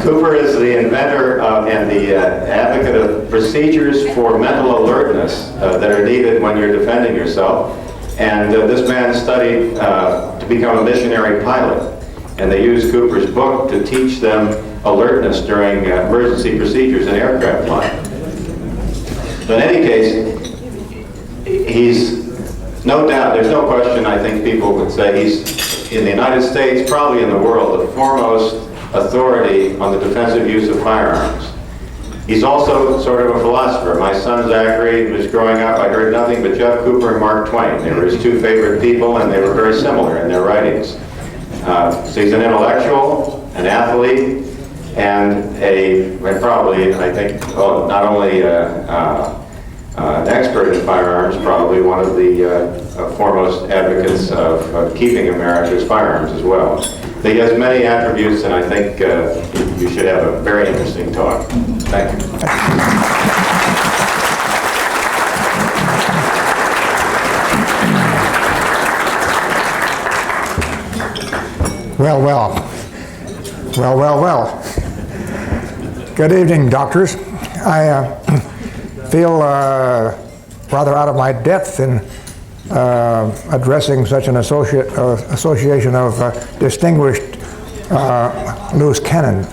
Cooper is the inventor and the advocate of procedures for mental alertness that are needed when you're defending yourself. And this man studied to become a missionary pilot. And they used Cooper's book to teach them alertness during emergency procedures in aircraft flying. But in any case, he's no doubt, there's no question, I think people would say he's, in the United States, probably in the world, the foremost authority on the defensive use of firearms. He's also sort of a philosopher. My son Zachary was growing up, I heard nothing but Jeff Cooper and Mark Twain. They were his two favorite people, and they were very similar in their writings. So he's an intellectual, an athlete, and probably, I think, not only an expert in firearms, probably one of the foremost advocates of keeping America's firearms as well. He has many attributes, and I think you should have a very interesting talk. Thank you. Well. Good evening, doctors. I feel rather out of my depth in addressing such an association of distinguished loose cannon.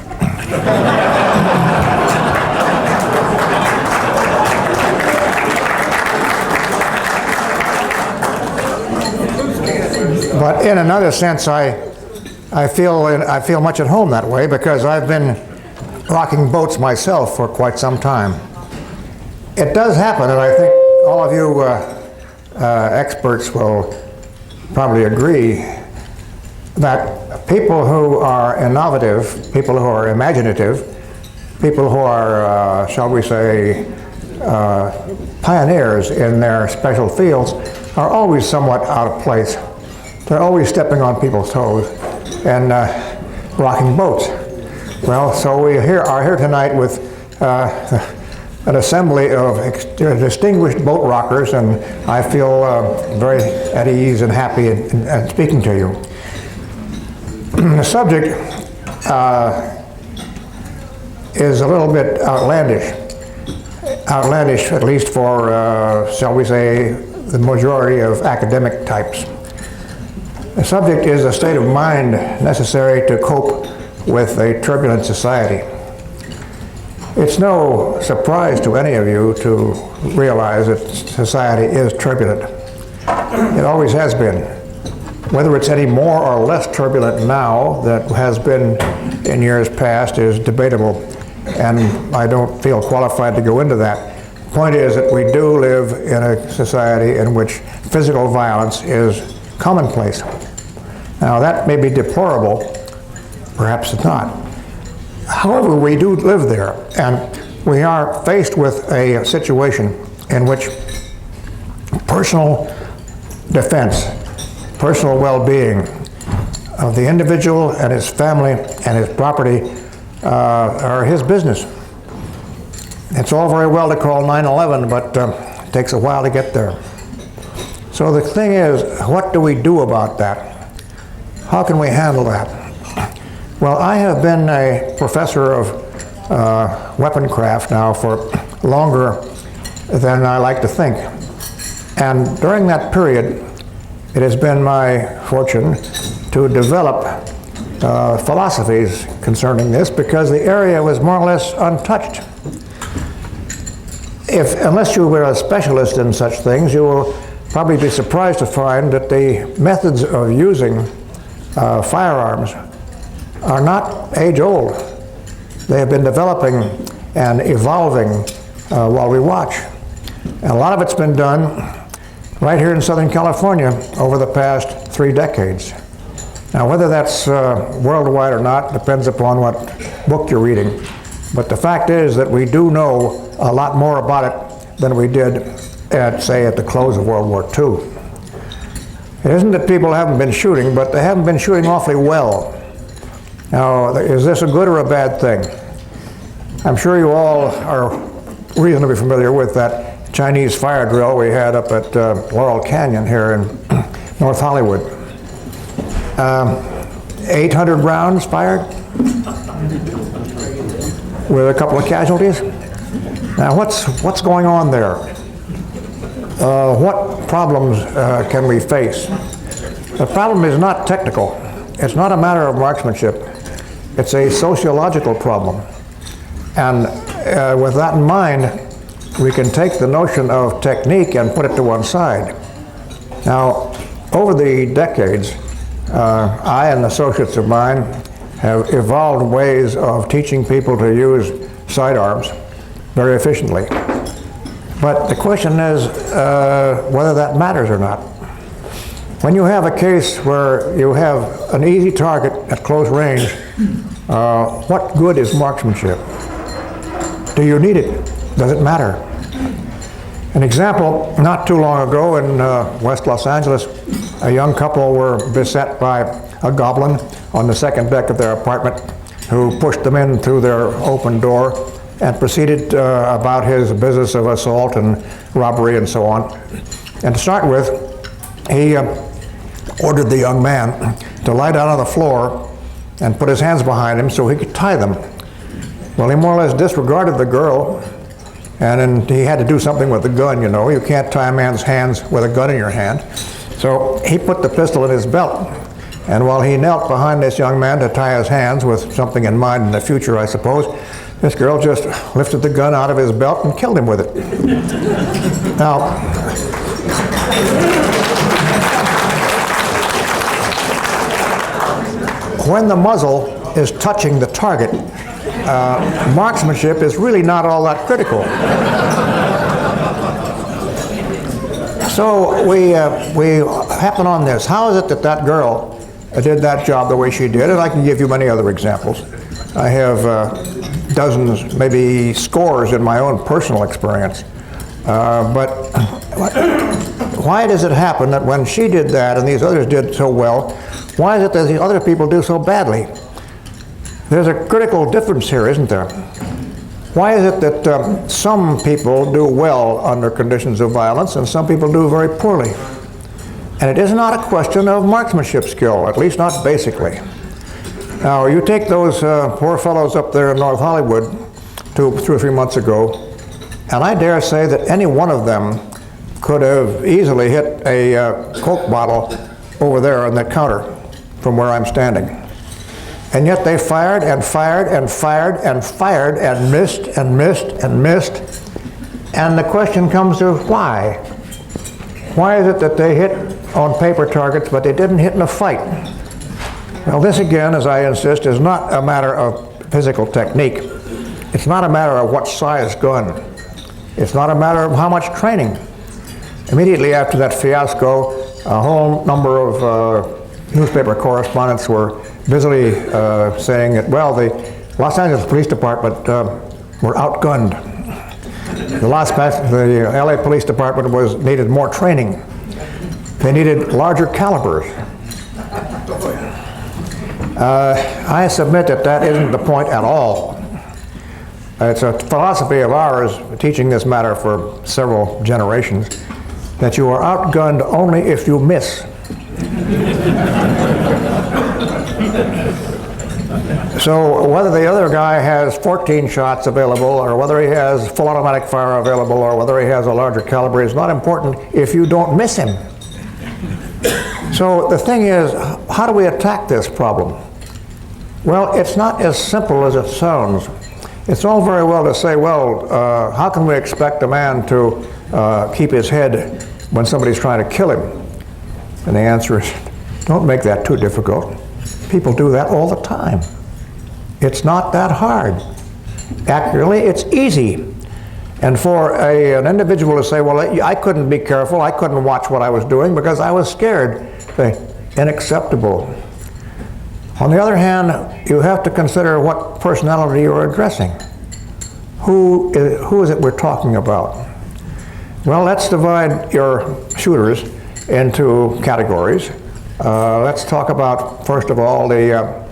But in another sense, I feel much at home that way because I've been rocking boats myself for quite some time. It does happen, and I think all of you experts will probably agree that people who are innovative, people who are imaginative, people who are, shall we say, pioneers in their special fields are always somewhat out of place. They're always stepping on people's toes and rocking boats. Well, so we are here tonight with an assembly of distinguished boat rockers, and I feel very at ease and happy in speaking to you. The subject is a little bit outlandish at least for, shall we say, the majority of academic types. The subject is a state of mind necessary to cope with a turbulent society. It's no surprise to any of you to realize that society is turbulent. It always has been. Whether it's any more or less turbulent now than it has been in years past is debatable, and I don't feel qualified to go into that. The point is that we do live in a society in which physical violence is commonplace. Now that may be deplorable, perhaps it's not. However, we do live there, and we are faced with a situation in which personal defense, personal well-being of the individual and his family and his property are his business. It's all very well to call 9/11, but it takes a while to get there. So the thing is, what do we do about that? How can we handle that? Well, I have been a professor of weaponcraft now for longer than I like to think. And during that period, it has been my fortune to develop philosophies concerning this because the area was more or less untouched. Unless you were a specialist in such things, you will probably be surprised to find that the methods of using firearms are not age-old. They have been developing and evolving while we watch. And a lot of it's been done right here in Southern California over the past 3 decades. Now, whether that's worldwide or not depends upon what book you're reading. But the fact is that we do know a lot more about it than we did at the close of World War II. It isn't that people haven't been shooting, but they haven't been shooting awfully well. Now, is this a good or a bad thing? I'm sure you all are reasonably familiar with that Chinese fire drill we had up at Laurel Canyon here in North Hollywood. 800 rounds fired with a couple of casualties. Now what's going on there? What problems can we face? The problem is not technical. It's not a matter of marksmanship. It's a sociological problem. And with that in mind, we can take the notion of technique and put it to one side. Now, over the decades, I and associates of mine have evolved ways of teaching people to use sidearms very efficiently. But the question is whether that matters or not. When you have a case where you have an easy target at close range, what good is marksmanship? Do you need it? Does it matter? An example, not too long ago in West Los Angeles, a young couple were beset by a goblin on the second deck of their apartment who pushed them in through their open door and proceeded about his business of assault and robbery and so on. And to start with, he ordered the young man to lie down on the floor and put his hands behind him so he could tie them. Well, he more or less disregarded the girl, and then he had to do something with the gun, you know. You can't tie a man's hands with a gun in your hand. So he put the pistol in his belt, and while he knelt behind this young man to tie his hands with something in mind in the future, I suppose, this girl just lifted the gun out of his belt and killed him with it. Now, when the muzzle is touching the target, marksmanship is really not all that critical. So we happen on this. How is it that that girl did that job the way she did? And I can give you many other examples. I have dozens, maybe scores in my own personal experience. But why does it happen that when she did that and these others did so well, why is it that the other people do so badly? There's a critical difference here, isn't there? Why is it that some people do well under conditions of violence and some people do very poorly? And it is not a question of marksmanship skill, at least not basically. Now, you take those poor fellows up there in North Hollywood 2 or 3 months ago, and I dare say that any one of them could have easily hit a Coke bottle over there on that counter from where I'm standing. And yet they fired and fired and fired and fired and missed and missed and missed. And the question comes to why? Why is it that they hit on paper targets but they didn't hit in a fight? Well, this again, as I insist, is not a matter of physical technique. It's not a matter of what size gun. It's not a matter of how much training. Immediately after that fiasco, a whole number of newspaper correspondents were busily saying that, well, the Los Angeles Police Department were outgunned. The LA Police Department needed more training. They needed larger calibers. I submit that that isn't the point at all. It's a philosophy of ours, teaching this matter for several generations, that you are outgunned only if you miss. So whether the other guy has 14 shots available, or whether he has full automatic fire available, or whether he has a larger caliber is not important if you don't miss him. So the thing is, how do we attack this problem? Well, it's not as simple as it sounds. It's all very well to say, well, how can we expect a man to keep his head when somebody's trying to kill him? And the answer is, don't make that too difficult. People do that all the time. It's not that hard. Actually, it's easy. And for an individual to say, well, I couldn't be careful, I couldn't watch what I was doing because I was scared, unacceptable. On the other hand, you have to consider what personality you're addressing. Who is it we're talking about? Well, let's divide your shooters into categories. Let's talk about, first of all, the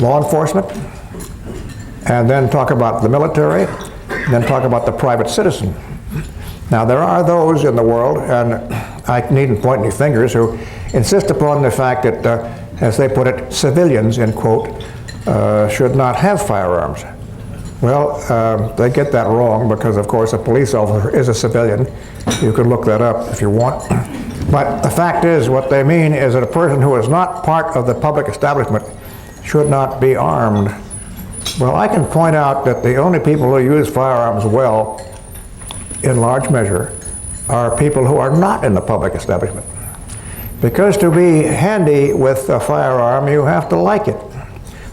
law enforcement, and then talk about the military, and then talk about the private citizen. Now, there are those in the world, and I needn't point any fingers, who insist upon the fact that as they put it, civilians, in quote, should not have firearms. Well, they get that wrong because, of course, a police officer is a civilian. You can look that up if you want. But the fact is, what they mean is that a person who is not part of the public establishment should not be armed. Well, I can point out that the only people who use firearms well, in large measure, are people who are not in the public establishment. Because to be handy with a firearm, you have to like it.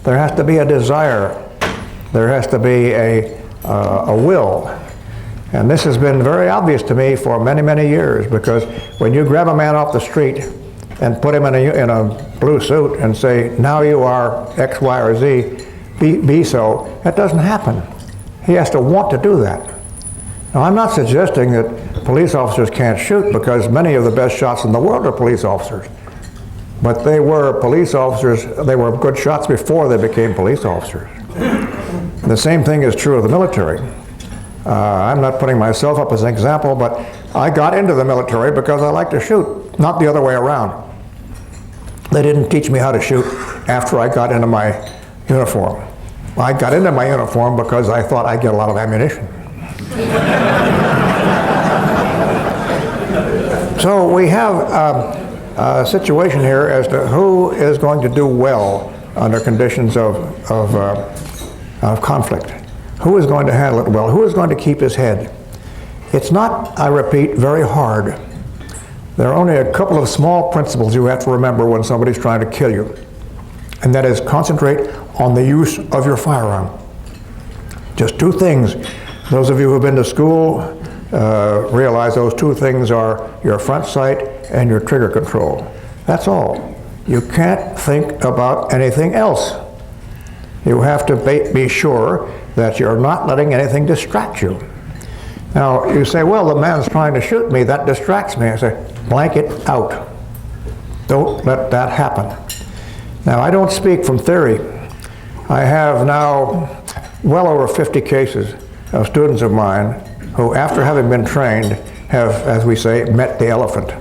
There has to be a desire. There has to be a will. And this has been very obvious to me for many, many years, because when you grab a man off the street and put him in a blue suit and say, now you are X, Y, or Z, be so, that doesn't happen. He has to want to do that. Now, I'm not suggesting that police officers can't shoot, because many of the best shots in the world are police officers. But they were police officers, they were good shots before they became police officers. The same thing is true of the military. I'm not putting myself up as an example, but I got into the military because I like to shoot, not the other way around. They didn't teach me how to shoot after I got into my uniform. I got into my uniform because I thought I'd get a lot of ammunition. So we have a situation here as to who is going to do well under conditions of conflict. Who is going to handle it well? Who is going to keep his head? It's not, I repeat, very hard. There are only a couple of small principles you have to remember when somebody's trying to kill you. And that is, concentrate on the use of your firearm. Just two things. Those of you who have been to school realize those two things are your front sight and your trigger control. That's all. You can't think about anything else. You have to be sure that you're not letting anything distract you. Now, you say, well, the man's trying to shoot me, that distracts me. I say, blank it out. Don't let that happen. Now, I don't speak from theory. I have now well over 50 cases of students of mine who, after having been trained, have, as we say, met the elephant.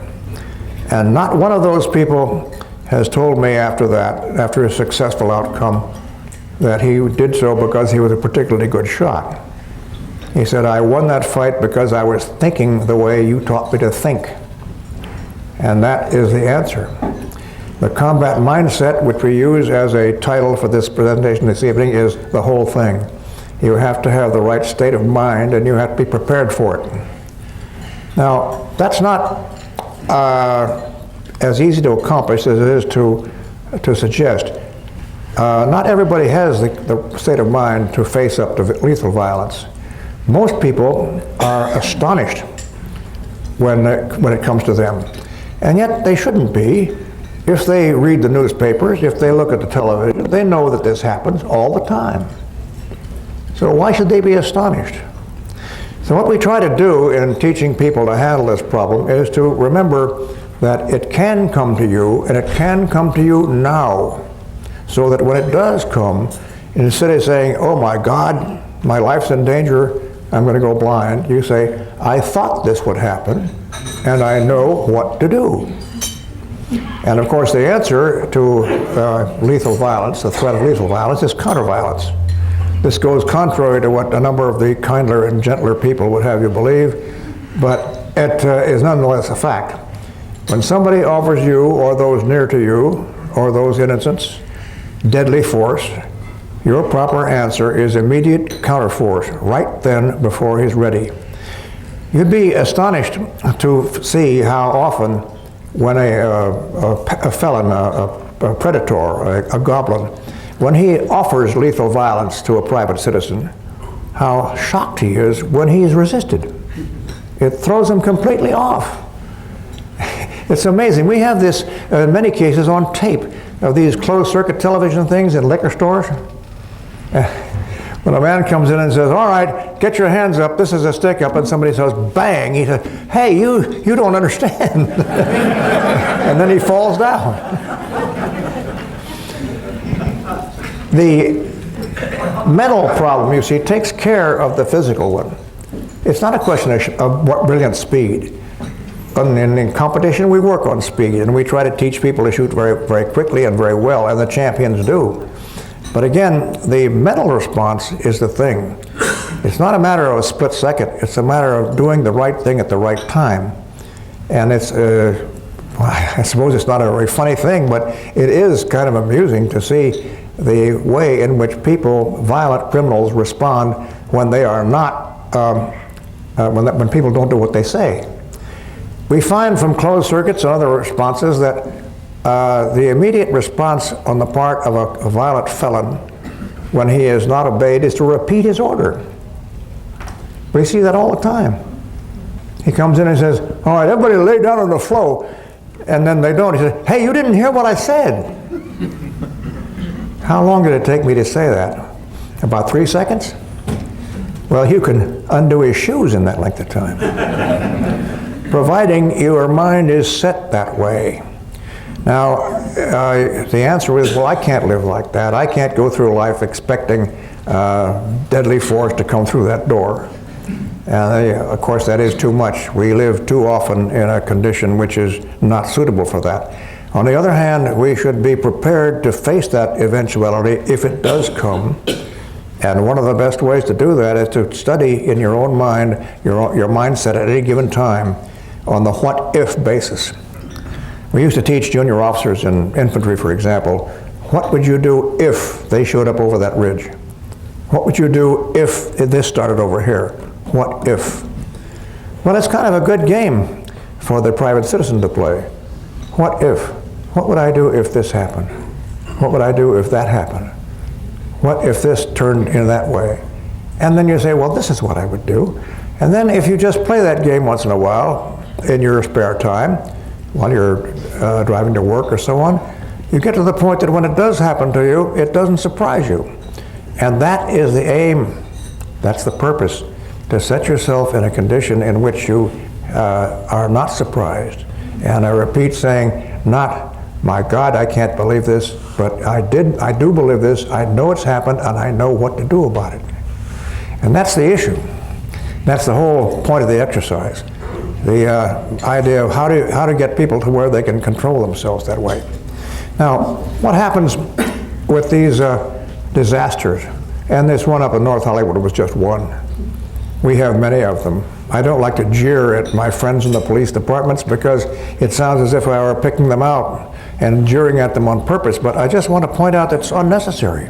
And not one of those people has told me after that, after a successful outcome, that he did so because he was a particularly good shot. He said, I won that fight because I was thinking the way you taught me to think. And that is the answer. The combat mindset, which we use as a title for this presentation this evening, is the whole thing. You have to have the right state of mind, and you have to be prepared for it. Now, that's not as easy to accomplish as it is to suggest. Not everybody has the state of mind to face up to lethal violence. Most people are astonished when it comes to them. And yet they shouldn't be. If they read the newspapers, if they look at the television, they know that this happens all the time. So why should they be astonished? So what we try to do in teaching people to handle this problem is to remember that it can come to you, and it can come to you now. So that when it does come, instead of saying, oh my God, my life's in danger, I'm going to go blind, you say, I thought this would happen, and I know what to do. And of course, the answer to lethal violence, the threat of lethal violence, is counter-violence. This goes contrary to what a number of the kindler and gentler people would have you believe, but it is nonetheless a fact. When somebody offers you, or those near to you, or those innocents, deadly force, your proper answer is immediate counterforce, right then before he's ready. You'd be astonished to see how often when a felon, a predator, a goblin, when he offers lethal violence to a private citizen, how shocked he is when he is resisted. It throws him completely off. It's amazing. We have this, in many cases, on tape of these closed-circuit television things in liquor stores. When a man comes in and says, all right, get your hands up, this is a stick-up, and somebody says, bang, he says, hey, you don't understand. And then he falls down. The mental problem, you see, takes care of the physical one. It's not a question of what brilliant speed. in competition, we work on speed, and we try to teach people to shoot very, very quickly and very well, and the champions do. But again, the mental response is the thing. It's not a matter of a split second. It's a matter of doing the right thing at the right time. And it's, I suppose it's not a very funny thing, but it is kind of amusing to see the way in which people, violent criminals, respond when they are not, when people don't do what they say. We find from closed circuits and other responses that the immediate response on the part of a violent felon when he is not obeyed is to repeat his order. We see that all the time. He comes in and says, all right, everybody lay down on the floor, and then they don't. He says, hey, you didn't hear what I said. How long did it take me to say that? About 3 seconds? Well, you can undo his shoes in that length of time. Providing your mind is set that way. Now, the answer is, well, I can't live like that. I can't go through life expecting deadly force to come through that door. And of course, that is too much. We live too often in a condition which is not suitable for that. On the other hand, we should be prepared to face that eventuality if it does come. And one of the best ways to do that is to study in your own mind, your mindset at any given time on the what-if basis. We used to teach junior officers in infantry, for example, what would you do if they showed up over that ridge? What would you do if this started over here? What if? Well, it's kind of a good game for the private citizen to play. What if? What would I do if this happened? What would I do if that happened? What if this turned in that way? And then you say, well, this is what I would do. And then if you just play that game once in a while in your spare time, while you're driving to work or so on, you get to the point that when it does happen to you, it doesn't surprise you. And that is the aim, that's the purpose, to set yourself in a condition in which you are not surprised. And I repeat saying, not, my God, I can't believe this, but I do believe this, I know it's happened, and I know what to do about it. And that's the issue. That's the whole point of the exercise. The idea of how to get people to where they can control themselves that way. Now, what happens with these disasters, and this one up in North Hollywood was just one. We have many of them. I don't like to jeer at my friends in the police departments because it sounds as if I were picking them out and jeering at them on purpose, but I just want to point out that it's unnecessary.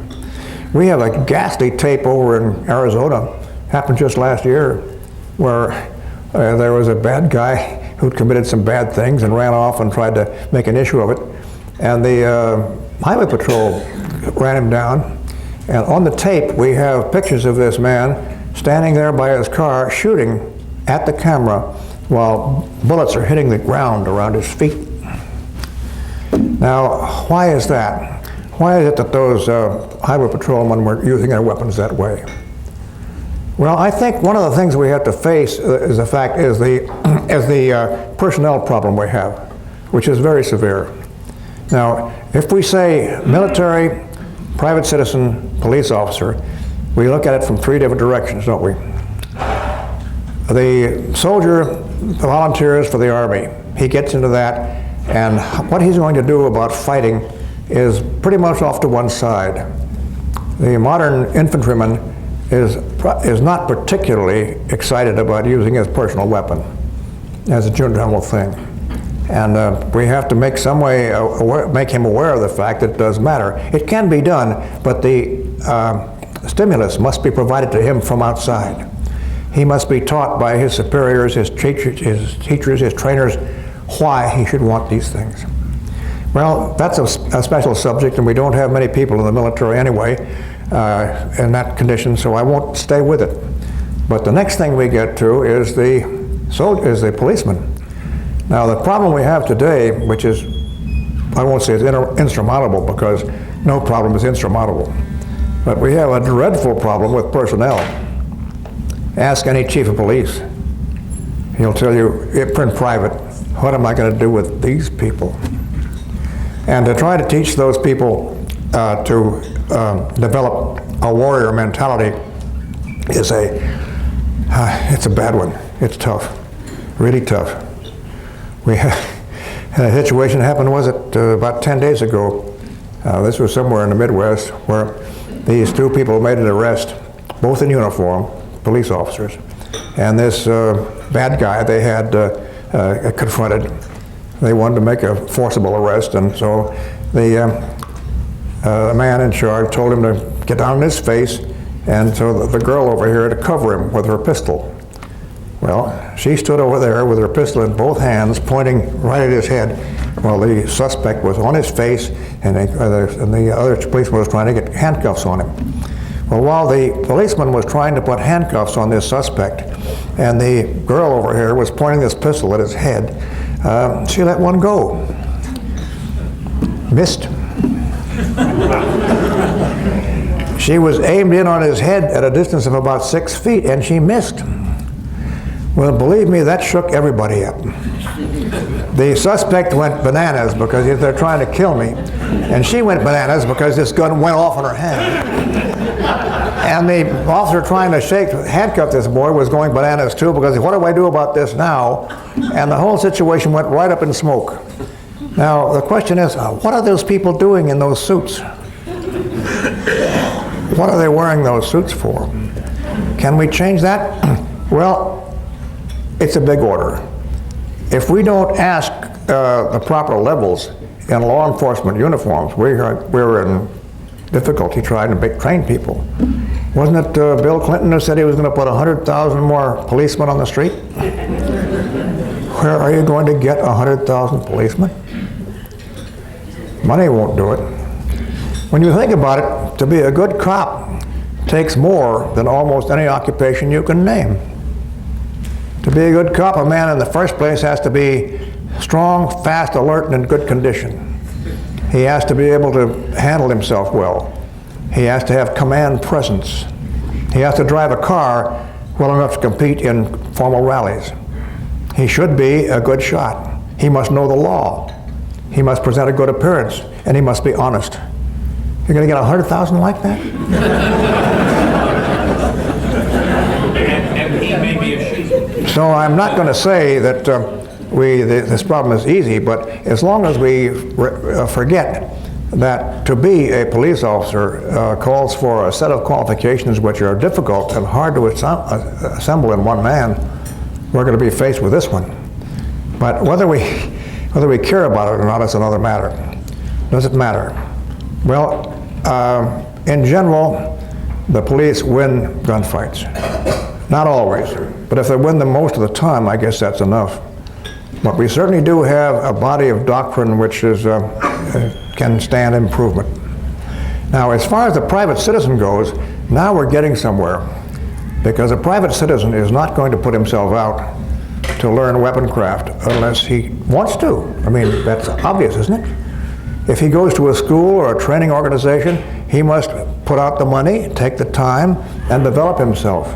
We have a ghastly tape over in Arizona, happened just last year, where there was a bad guy who'd committed some bad things and ran off and tried to make an issue of it. And the highway patrol ran him down. And on the tape, we have pictures of this man standing there by his car shooting at the camera while bullets are hitting the ground around his feet. Now, why is that? Why is it that those highway patrolmen were using their weapons that way? Well, I think one of the things we have to face is the personnel problem we have, which is very severe. Now, if we say military, private citizen, police officer, we look at it from three different directions, don't we? The soldier volunteers for the Army. He gets into that, and what he's going to do about fighting is pretty much off to one side. The modern infantryman is not particularly excited about using his personal weapon as a general thing. And we have to make some way, make him aware of the fact that it does matter. It can be done, but the stimulus must be provided to him from outside. He must be taught by his superiors, his teachers, his trainers, why he should want these things. Well, that's a special subject, and we don't have many people in the military anyway in that condition, so I won't stay with it. But the next thing we get to is the policeman. Now, the problem we have today, which is, I won't say it's insurmountable, because no problem is insurmountable, but we have a dreadful problem with personnel. Ask any chief of police. He'll tell you in private, what am I going to do with these people? And to try to teach those people to develop a warrior mentality is it's a bad one. It's tough, really tough. We had a situation happened, was it about 10 days ago? This was somewhere in the Midwest where these two people made an arrest, both in uniform, police officers. And this bad guy they had confronted, they wanted to make a forcible arrest, and so the man in charge told him to get down on his face, and so the girl over here to cover him with her pistol. Well, she stood over there with her pistol in both hands, pointing right at his head, while the suspect was on his face, and the other policeman was trying to get handcuffs on him. Well, while the policeman was trying to put handcuffs on this suspect, and the girl over here was pointing this pistol at his head, she let one go. Missed. She was aimed in on his head at a distance of about 6 feet, and she missed. Well, believe me, that shook everybody up. The suspect went bananas because they're trying to kill me, and she went bananas because this gun went off in her hand. And the officer trying to handcuff this boy was going bananas too, because what do I do about this now? And the whole situation went right up in smoke. Now, the question is, what are those people doing in those suits? What are they wearing those suits for? Can we change that? Well, it's a big order. If we don't ask the proper levels in law enforcement uniforms, we're in difficulty trying to train people. Wasn't it Bill Clinton who said he was going to put 100,000 more policemen on the street? Where are you going to get 100,000 policemen? Money won't do it. When you think about it, to be a good cop takes more than almost any occupation you can name. To be a good cop, a man in the first place has to be strong, fast, alert, and in good condition. He has to be able to handle himself well. He has to have command presence. He has to drive a car well enough to compete in formal rallies. He should be a good shot. He must know the law. He must present a good appearance, and he must be honest. You're going to get 100,000 like that? And he may be a sheep. So I'm not going to say that this problem is easy, but as long as we forget that to be a police officer calls for a set of qualifications which are difficult and hard to assemble in one man, we're going to be faced with this one. But whether we care about it or not is another matter. Does it matter? Well, in general, the police win gunfights. Not always, but if they win them most of the time, I guess that's enough. But we certainly do have a body of doctrine which can stand improvement. Now, as far as the private citizen goes, now we're getting somewhere, because a private citizen is not going to put himself out to learn weaponcraft unless he wants to. I mean, that's obvious, isn't it? If he goes to a school or a training organization, he must put out the money, take the time, and develop himself.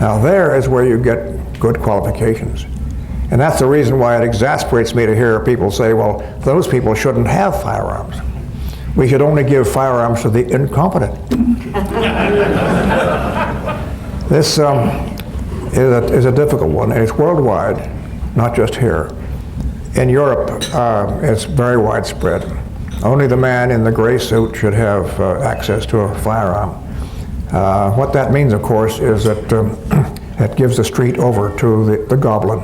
Now there is where you get good qualifications. And that's the reason why it exasperates me to hear people say, well, those people shouldn't have firearms. We should only give firearms to the incompetent. This is a difficult one, and it's worldwide, not just here. In Europe, it's very widespread. Only the man in the gray suit should have access to a firearm. What that means, of course, is that it gives the street over to the goblin.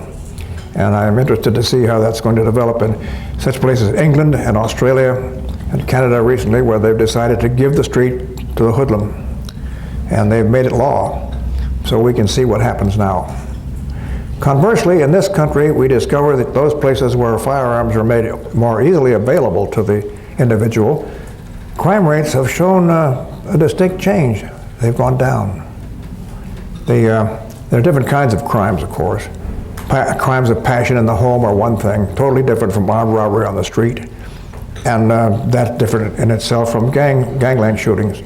And I'm interested to see how that's going to develop in such places as England and Australia and Canada recently, where they've decided to give the street to the hoodlum. And they've made it law. So we can see what happens now. Conversely, in this country, we discover that those places where firearms are made more easily available to the individual, crime rates have shown a distinct change. They've gone down. There are different kinds of crimes, of course. Crimes of passion in the home are one thing, totally different from armed robbery on the street. And that's different in itself from gangland shootings.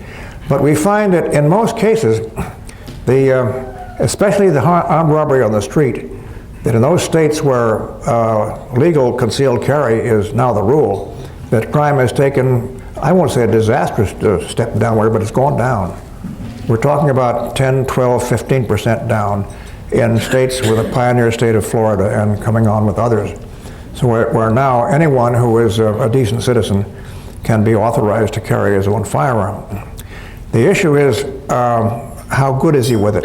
But we find that in most cases, especially the armed robbery on the street, that in those states where legal concealed carry is now the rule, that crime has taken, I won't say a disastrous step downward, but it's gone down. We're talking about 10, 12, 15% down in states with a pioneer state of Florida and coming on with others. So where now anyone who is a decent citizen can be authorized to carry his own firearm. The issue is how good is he with it?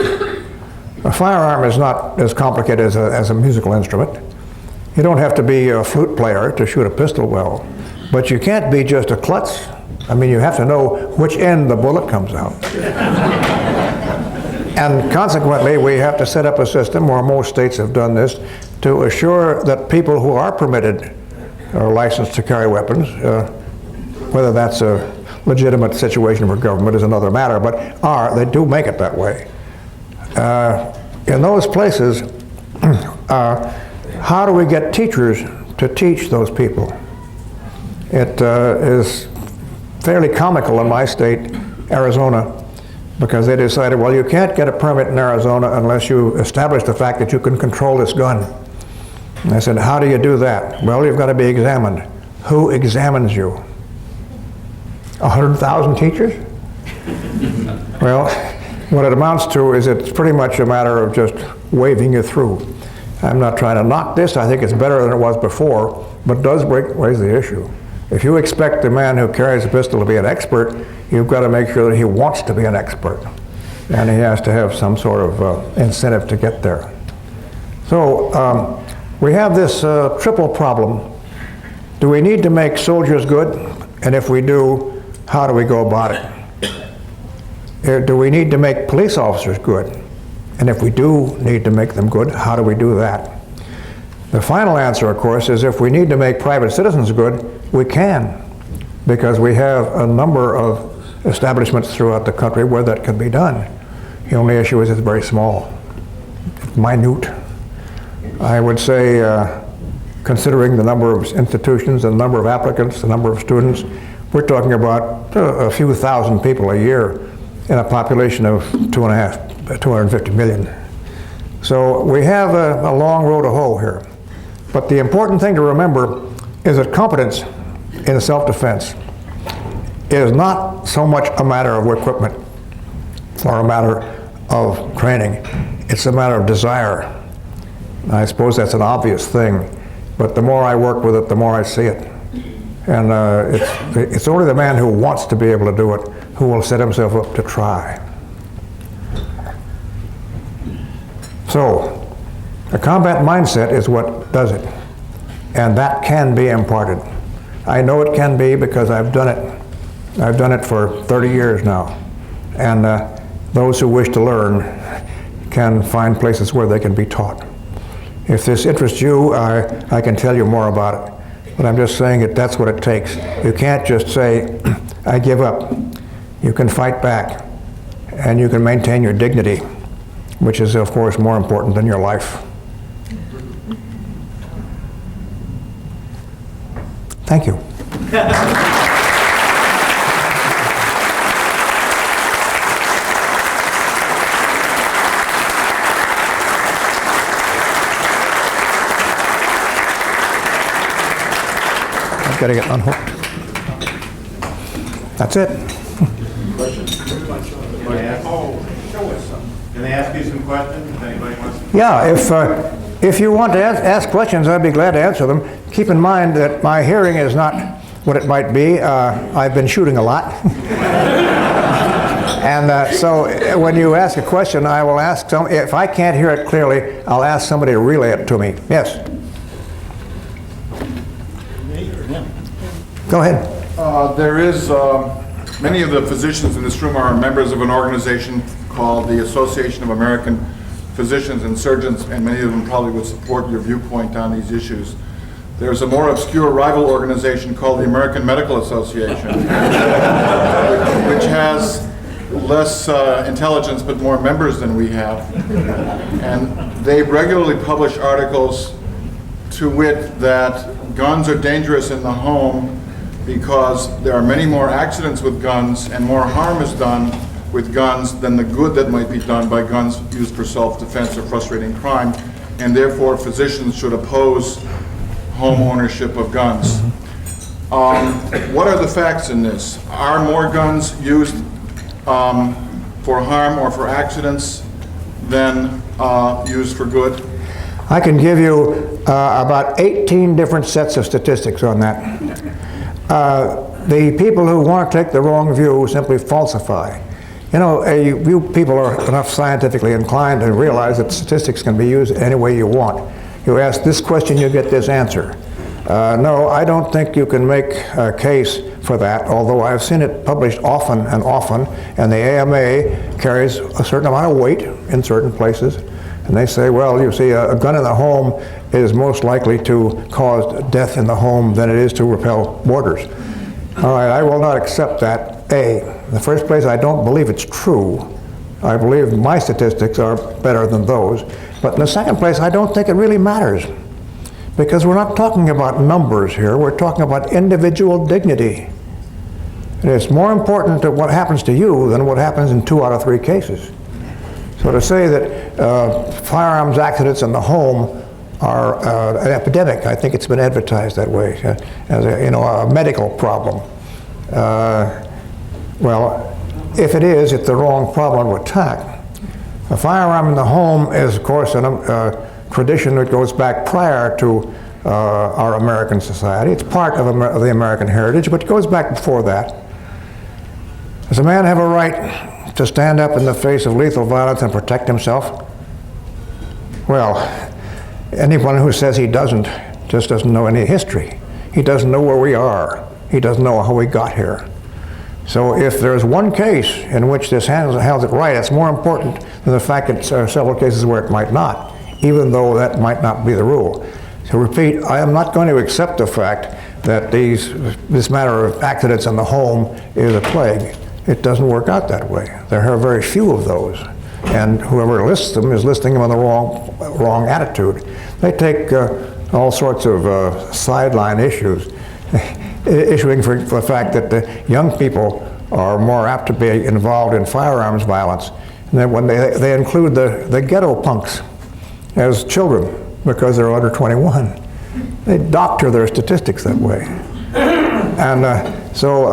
A firearm is not as complicated as a musical instrument. You don't have to be a flute player to shoot a pistol well, but you can't be just a klutz. I mean, you have to know which end the bullet comes out. And consequently, we have to set up a system, or most states have done this, to assure that people who are permitted or licensed to carry weapons, whether that's a legitimate situation for government is another matter, but they do make it that way. In those places, how do we get teachers to teach those people? It is fairly comical in my state, Arizona, because they decided, well, you can't get a permit in Arizona unless you establish the fact that you can control this gun. And I said, how do you do that? Well, you've got to be examined. Who examines you? 100,000 teachers? Well, what it amounts to is it's pretty much a matter of just waving you through. I'm not trying to knock this. I think it's better than it was before, but it does raise the issue. If you expect the man who carries a pistol to be an expert, you've got to make sure that he wants to be an expert. And he has to have some sort of incentive to get there. So we have this triple problem. Do we need to make soldiers good? And if we do, how do we go about it? Do we need to make police officers good? And if we do need to make them good, how do we do that? The final answer, of course, is if we need to make private citizens good, we can, because we have a number of establishments throughout the country where that can be done. The only issue is it's very small, minute. I would say, considering the number of institutions, the number of applicants, the number of students, we're talking about a few thousand people a year in a population of 250 million. So we have a long road to hoe here. But the important thing to remember is that competence in self-defense is not so much a matter of equipment or a matter of training. It's a matter of desire. I suppose that's an obvious thing, but the more I work with it, the more I see it. And it's only the man who wants to be able to do it who will set himself up to try. So, a combat mindset is what does it, and that can be imparted. I know it can be because I've done it. I've done it for 30 years now, and those who wish to learn can find places where they can be taught. If this interests you, I can tell you more about it, but I'm just saying that that's what it takes. You can't just say, I give up. You can fight back, and you can maintain your dignity, which is, of course, more important than your life. Thank you. I've got to get unhooked. That's it. Can they ask you some questions if anybody wants to? Yeah, if you want to ask questions, I'd be glad to answer them. Keep in mind that my hearing is not what it might be. I've been shooting a lot. And so when you ask a question, I will ask some. If I can't hear it clearly, I'll ask somebody to relay it to me. Yes? Go ahead. There is, many of the physicians in this room are members of an organization called the Association of American Physicians and Surgeons, and many of them probably would support your viewpoint on these issues. There's a more obscure rival organization called the American Medical Association, which has less intelligence but more members than we have. And they regularly publish articles to wit that guns are dangerous in the home because there are many more accidents with guns and more harm is done with guns than the good that might be done by guns used for self-defense or frustrating crime, and therefore physicians should oppose home ownership of guns. What are the facts in this? Are more guns used for harm or for accidents than used for good? I can give you about 18 different sets of statistics on that. The people who want to take the wrong view simply falsify. You know, you people are enough scientifically inclined to realize that statistics can be used any way you want. You ask this question, you get this answer. No, I don't think you can make a case for that, although I've seen it published often, and the AMA carries a certain amount of weight in certain places. And they say, well, you see, a gun in the home is most likely to cause death in the home than it is to repel mortars. All right, I will not accept that. In the first place, I don't believe it's true. I believe my statistics are better than those. But in the second place, I don't think it really matters. Because we're not talking about numbers here, we're talking about individual dignity. And it's more important to what happens to you than what happens in 2 out of 3 cases. So to say that firearms accidents in the home are an epidemic, I think it's been advertised that way, as a medical problem. Well, if it is, it's the wrong problem to attack. A firearm in the home is, of course, a tradition that goes back prior to our American society. It's part of the American heritage, but it goes back before that. Does a man have a right to stand up in the face of lethal violence and protect himself? Well, anyone who says he doesn't just doesn't know any history. He doesn't know where we are. He doesn't know how we got here. So if there's one case in which this handles it right, it's more important than the fact that there are several cases where it might not, even though that might not be the rule. To repeat, I am not going to accept the fact that this matter of accidents in the home is a plague. It doesn't work out that way. There are very few of those, and whoever lists them is listing them on the wrong attitude. They take all sorts of sideline issues, issuing for the fact that the young people are more apt to be involved in firearms violence. And then when they include the ghetto punks as children because they're under 21. They doctor their statistics that way. And so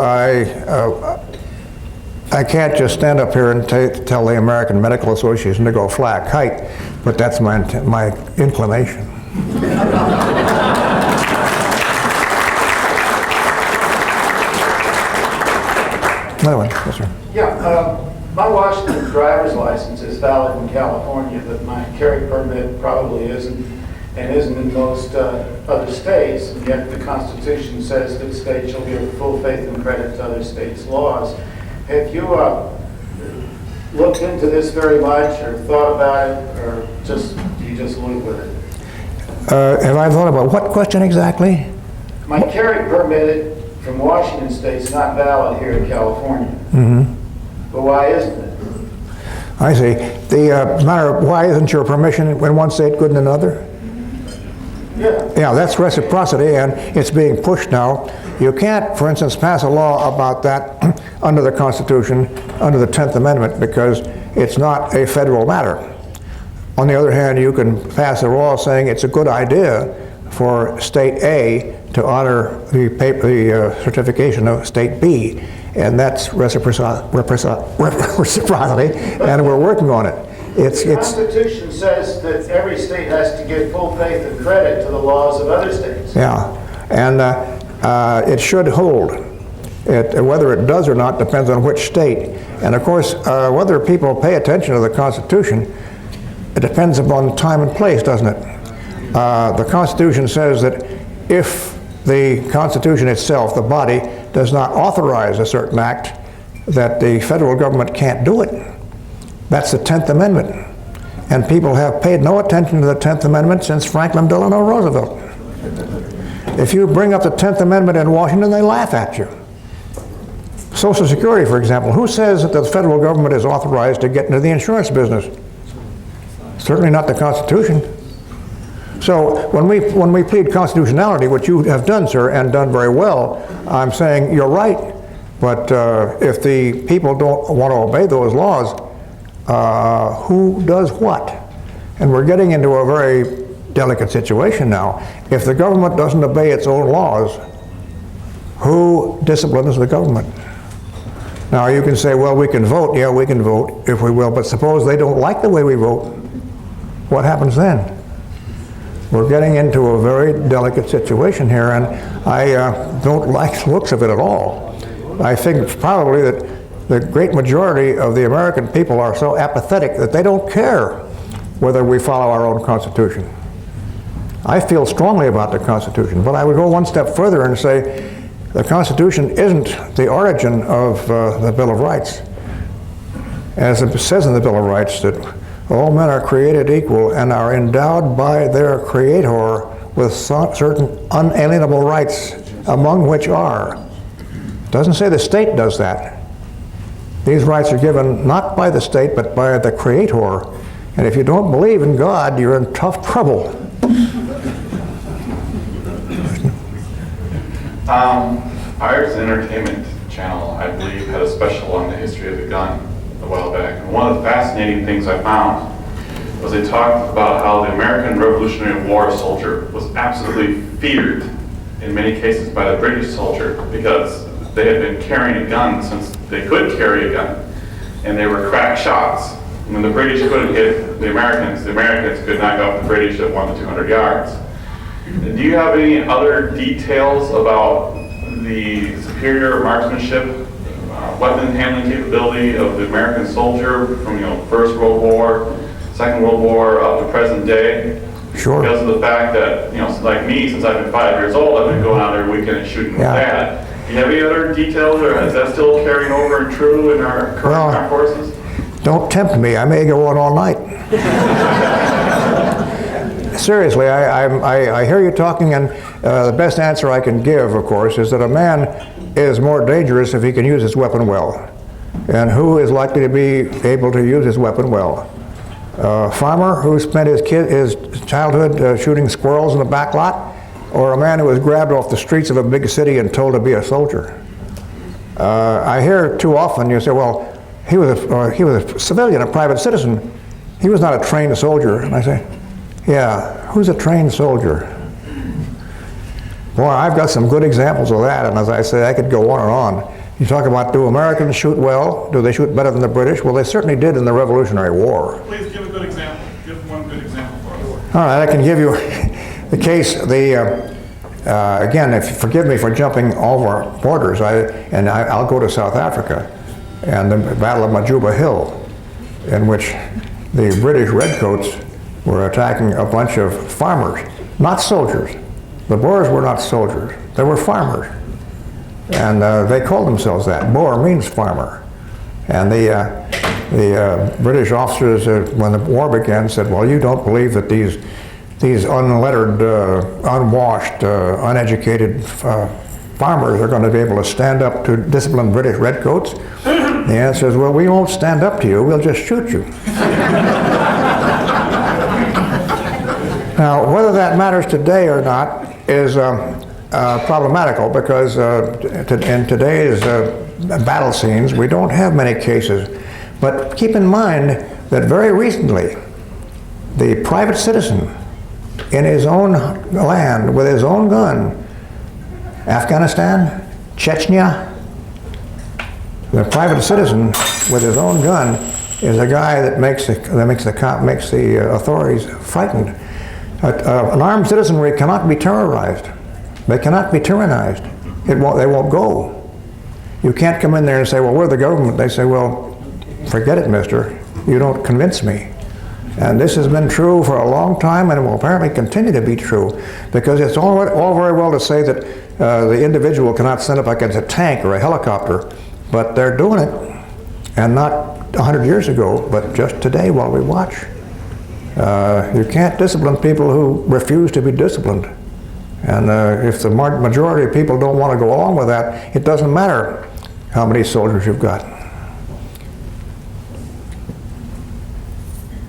I can't just stand up here and tell the American Medical Association to go flat kite, but that's my inclination. Another one, yes, sir. Yeah, my Washington driver's license is valid in California, but my carry permit probably isn't, and isn't in most other states, and yet the Constitution says that states shall give full faith and credit to other states' laws. Have you looked into this very much, or thought about it, or do you just live with it? Have I thought about what question exactly? My carry permit from Washington State is not valid here in California. Mm-hmm. But why isn't it? I see. The matter of why isn't your permission in one state good in another? Yeah. Yeah, that's reciprocity, and it's being pushed now. You can't, for instance, pass a law about that under the Constitution, under the 10th Amendment, because it's not a federal matter. On the other hand, you can pass a law saying it's a good idea for State A to honor the certification of State B, and that's reciprocity, and we're working on it. The Constitution says that every state has to give full faith and credit to the laws of other states. Yeah, and it should hold. Whether it does or not depends on which state. And of course, whether people pay attention to the Constitution, it depends upon time and place, doesn't it? The Constitution says that if the Constitution itself, the body, does not authorize a certain act, that the federal government can't do it. That's the 10th Amendment. And people have paid no attention to the 10th Amendment since Franklin Delano Roosevelt. If you bring up the 10th Amendment in Washington, they laugh at you. Social Security, for example, who says that the federal government is authorized to get into the insurance business? Certainly not the Constitution. So when we plead constitutionality, which you have done, sir, and done very well, I'm saying you're right. But if the people don't want to obey those laws, who does what? And we're getting into a very delicate situation now. If the government doesn't obey its own laws, who disciplines the government? Now you can say, well, we can vote. Yeah, we can vote if we will, but suppose they don't like the way we vote. What happens then? We're getting into a very delicate situation here, and I don't like the looks of it at all. I think it's probably that the great majority of the American people are so apathetic that they don't care whether we follow our own Constitution. I feel strongly about the Constitution, but I would go one step further and say the Constitution isn't the origin of the Bill of Rights. As it says in the Bill of Rights that all men are created equal and are endowed by their Creator with certain unalienable rights, among which are. It doesn't say the state does that. These rights are given not by the state, but by the Creator. And if you don't believe in God, you're in tough trouble. Ours Entertainment Channel, I believe, had a special on the history of the gun a while back. And one of the fascinating things I found was they talked about how the American Revolutionary War soldier was absolutely feared in many cases by the British soldier because they had been carrying a gun since they could carry a gun, and they were crack shots. And when the British couldn't hit the Americans could knock out the British at 100 to 200 yards. Do you have any other details about the superior marksmanship, weapon handling capability of the American soldier from First World War, Second World War up to present day? Sure. Because of the fact that, like me, since I've been 5 years old, I've been going out every weekend and shooting with Dad. Do you have any other details, or is that still carrying over and true in our current armed forces? Don't tempt me. I may go on all night. Seriously, I hear you talking, and the best answer I can give, of course, is that a man is more dangerous if he can use his weapon well. And who is likely to be able to use his weapon well? A farmer who spent his childhood shooting squirrels in the back lot, or a man who was grabbed off the streets of a big city and told to be a soldier? I hear too often you say, well, he was a civilian, a private citizen. He was not a trained soldier. And I say, yeah, who's a trained soldier? Boy, I've got some good examples of that, and as I say, I could go on and on. You talk about, do Americans shoot well? Do they shoot better than the British? Well, they certainly did in the Revolutionary War. Please give a good example. Give one good example for us. All right, I can give you the case. Again, if you forgive me for jumping over borders, I'll go to South Africa and the Battle of Majuba Hill, in which the British redcoats were attacking a bunch of farmers, not soldiers. The Boers were not soldiers. They were farmers. And they called themselves that. Boer means farmer. And the British officers, when the war began, said, well, you don't believe that these unlettered, unwashed, uneducated farmers are going to be able to stand up to disciplined British redcoats? The answer is, well, we won't stand up to you, we'll just shoot you. Now, whether that matters today or not is problematical, because in today's battle scenes, we don't have many cases. But keep in mind that very recently, the private citizen in his own land with his own gun, Afghanistan, Chechnya, the private citizen with his own gun is a guy that makes the authorities frightened. An armed citizenry cannot be terrorized. They cannot be tyrannized. They won't go. You can't come in there and say, well, we're the government. They say, well, forget it, mister. You don't convince me. And this has been true for a long time, and it will apparently continue to be true, because it's all very well to say that the individual cannot stand up against a tank or a helicopter, but they're doing it, and not 100 years ago, but just today while we watch. You can't discipline people who refuse to be disciplined. And if the majority of people don't want to go along with that, it doesn't matter how many soldiers you've got.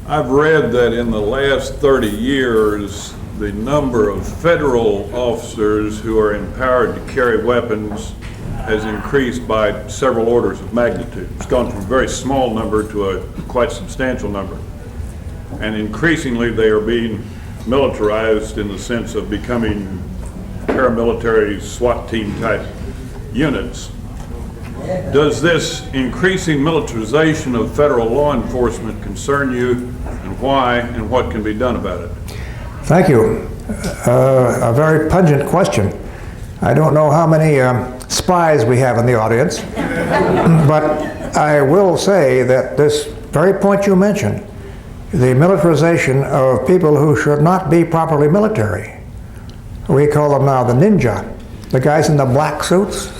I've read that in the last 30 years, the number of federal officers who are empowered to carry weapons has increased by several orders of magnitude. It's gone from a very small number to a quite substantial number. And increasingly they are being militarized in the sense of becoming paramilitary SWAT team type units. Does this increasing militarization of federal law enforcement concern you, and why, and what can be done about it? Thank you. A very pungent question. I don't know how many spies we have in the audience, but I will say that this very point you mentioned, the militarization of people who should not be properly military. We call them now the ninja, the guys in the black suits.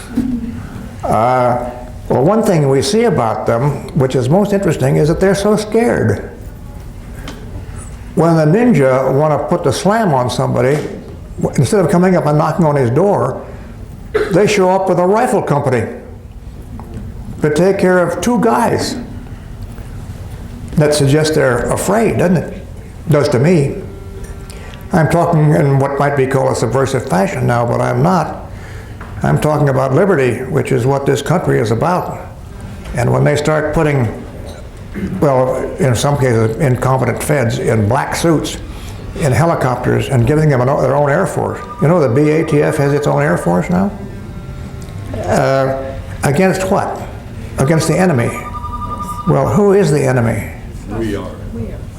Well, one thing we see about them, which is most interesting, is that they're so scared. When the ninja want to put the slam on somebody, instead of coming up and knocking on his door, they show up with a rifle company to take care of two guys. That suggests they're afraid, doesn't it? Does to me. I'm talking in what might be called a subversive fashion now, but I'm not. I'm talking about liberty, which is what this country is about. And when they start putting, well, in some cases, incompetent feds in black suits, in helicopters, and giving them their own Air Force. You know the BATF has its own Air Force now? Against what? Against the enemy. Well, who is the enemy? We are.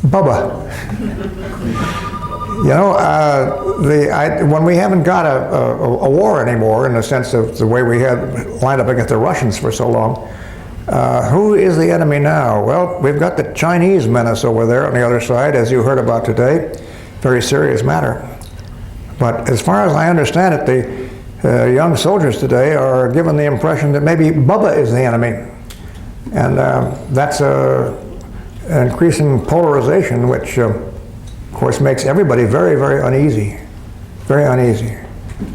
Bubba. You know, when we haven't got a war anymore, in the sense of the way we had lined up against the Russians for so long, who is the enemy now? Well, we've got the Chinese menace over there on the other side, as you heard about today. Very serious matter. But as far as I understand it, the young soldiers today are given the impression that maybe Bubba is the enemy. And that's an increasing polarization, which of course makes everybody very, very uneasy. Very uneasy.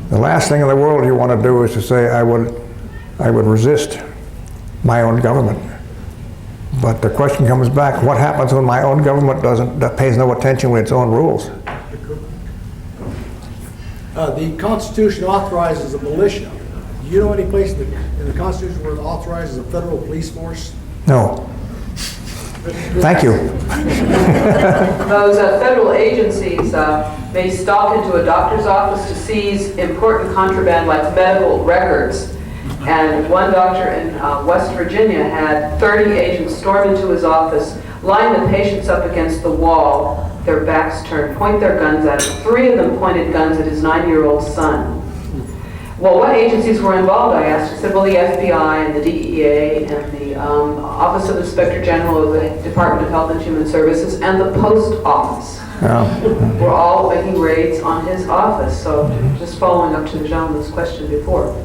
The last thing in the world you want to do is to say, I would resist my own government. But the question comes back, what happens when my own government pays no attention with its own rules? The Constitution authorizes a militia. Do you know any place in the Constitution where it authorizes a federal police force? No. Thank you. Those federal agencies may stalk into a doctor's office to seize important contraband like medical records. And one doctor in West Virginia had 30 agents storm into his office, line the patients up against the wall, their backs turned, point their guns at him. 3 of them pointed guns at his 9-year-old son. Well, what agencies were involved, I asked. He said, well, the FBI and the DEA and the Office of Inspector General of the Department of Health and Human Services and the Post Office were all making raids on his office. So just following up to the gentleman's question before.